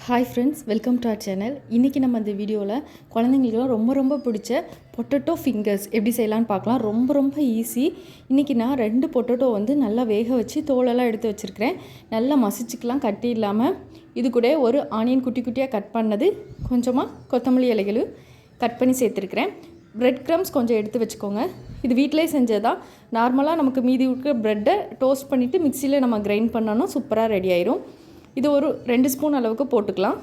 Hi friends, welcome to our channel. இன்றைக்கி நம்ம இந்த வீடியோவில் குழந்தைங்களுக்குலாம் ரொம்ப பிடிச்ச பொட்டேட்டோ ஃபிங்கர்ஸ் எப்படி செய்யலான்னு பார்க்கலாம். ரொம்ப ஈஸி. இன்றைக்கி நான் 2 பொட்டேட்டோ நல்லா வேக வச்சு தோலெல்லாம் எடுத்து வச்சுருக்கிறேன். நல்லா மசிச்சுக்கலாம், கட்டி இல்லாமல். இது கூட ஒரு ஆனியன் குட்டியாக கட் பண்ணது, கொஞ்சமாக கொத்தமல்லி இலைகளும் கட் பண்ணி சேர்த்துருக்கிறேன். ப்ரெட் க்ரம்ஸ் கொஞ்சம் எடுத்து வச்சுக்கோங்க. இது வீட்டிலே செஞ்சதான். நார்மலாக நமக்கு மீதி இருக்கிற ப்ரெட்டை டோஸ்ட் பண்ணிவிட்டு மிக்சியில் நம்ம கிரைண்ட் பண்ணோன்னா சூப்பராக ரெடி ஆயிரும். இது ஒரு 2 ஸ்பூன் அளவுக்கு போட்டுக்கலாம்.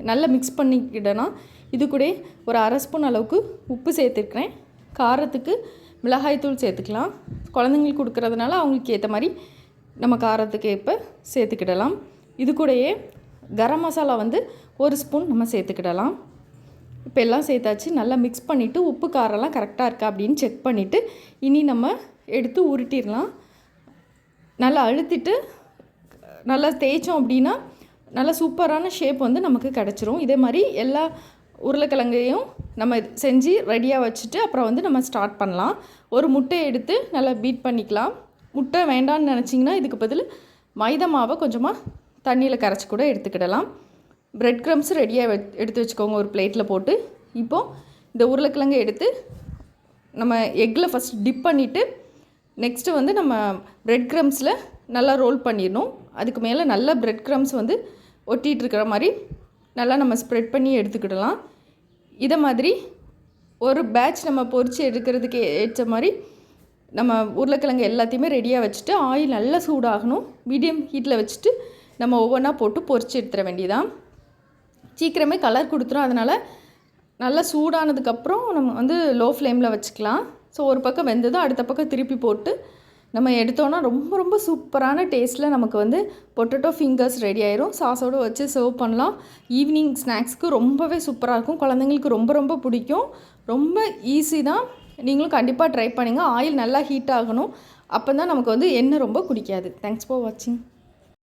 நல்லா மிக்ஸ் பண்ணிக்கிடலாம். இது கூட ஒரு 1/2 ஸ்பூன் அளவுக்கு உப்பு சேர்த்துருக்கிறேன். காரத்துக்கு மிளகாய்த்தூள் சேர்த்துக்கலாம். குழந்தைங்களுக்கு கொடுக்குறதுனால அவங்களுக்கு ஏற்ற மாதிரி நம்ம காரத்துக்கு ஏற்ப சேர்த்துக்கிடலாம். இது கூடயே கரம் மசாலா 1 ஸ்பூன் நம்ம சேர்த்துக்கிடலாம். இப்போ எல்லாம் சேர்த்தாச்சு. நல்லா மிக்ஸ் பண்ணிவிட்டு உப்பு காரெல்லாம் கரெக்டாக இருக்கா அப்படின்னு செக் பண்ணிவிட்டு இனி நம்ம எடுத்து உருட்டிடலாம். நல்லா அழுத்திட்டு நல்லா தேய்ச்சோம் அப்படின்னா நல்லா சூப்பரான ஷேப் நமக்கு கிடச்சிரும். இதே மாதிரி எல்லா உருளைக்கிழங்கையும் நம்ம செஞ்சு ரெடியாக வச்சுட்டு அப்புறம் நம்ம ஸ்டார்ட் பண்ணலாம். ஒரு முட்டையை எடுத்து நல்லா பீட் பண்ணிக்கலாம். முட்டை வேண்டான்னு நினச்சிங்கன்னா இதுக்கு பதில் மைதா மாவை கொஞ்சமாக தண்ணியில் கரைச்சி கூட எடுத்துக்கிடலாம். ப்ரெட் க்ரம்ஸ் ரெடியாக எடுத்து வச்சுக்கோங்க ஒரு பிளேட்டில் போட்டு. இப்போது இந்த உருளைக்கிழங்கை எடுத்து நம்ம எக்கில் ஃபஸ்ட் டிப் பண்ணிவிட்டு நெக்ஸ்ட்டு நம்ம ப்ரெட் க்ரம்ஸில் நல்லா ரோல் பண்ணிடணும். அதுக்கு மேலே நல்லா ப்ரெட் க்ரம்ஸ் ஒட்டிகிட்டு இருக்கிற மாதிரி நல்லா நம்ம ஸ்ப்ரெட் பண்ணி எடுத்துக்கிடலாம். இதை மாதிரி ஒரு பேட்ச் நம்ம பொரித்து எடுக்கிறதுக்கு ஏற்ற மாதிரி நம்ம உருளைக்கிழங்கு எல்லாத்தையுமே ரெடியாக வச்சுட்டு ஆயில் நல்லா சூடாகணும். மீடியம் ஹீட்டில் வச்சுட்டு நம்ம ஒவ்வொன்றா போட்டு பொரித்து எடுத்துட வேண்டியதான். சீக்கிரமே கலர் கொடுத்துரும். அதனால் நல்லா சூடானதுக்கப்புறம் நம்ம லோ ஃப்ளேமில் வச்சுக்கலாம். ஸோ ஒரு பக்கம் வெந்ததும் அடுத்த பக்கம் திருப்பி போட்டு நம்ம எடுத்தோன்னா ரொம்ப சூப்பரான டேஸ்ட்டில் நமக்கு பொட்டேட்டோ ஃபிங்கர்ஸ் ரெடி ஆயிரும். சாஸோடு வச்சு சர்வ் பண்ணலாம். ஈவினிங் ஸ்நாக்ஸ்க்கு ரொம்பவே சூப்பராக இருக்கும். குழந்தைங்களுக்கு ரொம்ப பிடிக்கும். ரொம்ப ஈஸி தான். நீங்களும் கண்டிப்பாக ட்ரை பண்ணுங்கள். ஆயில் நல்லா ஹீட் ஆகணும். அப்போ தான் நமக்கு எண்ணெய் ரொம்ப குடிக்காது. தேங்க்ஸ் ஃபார் வாட்சிங்.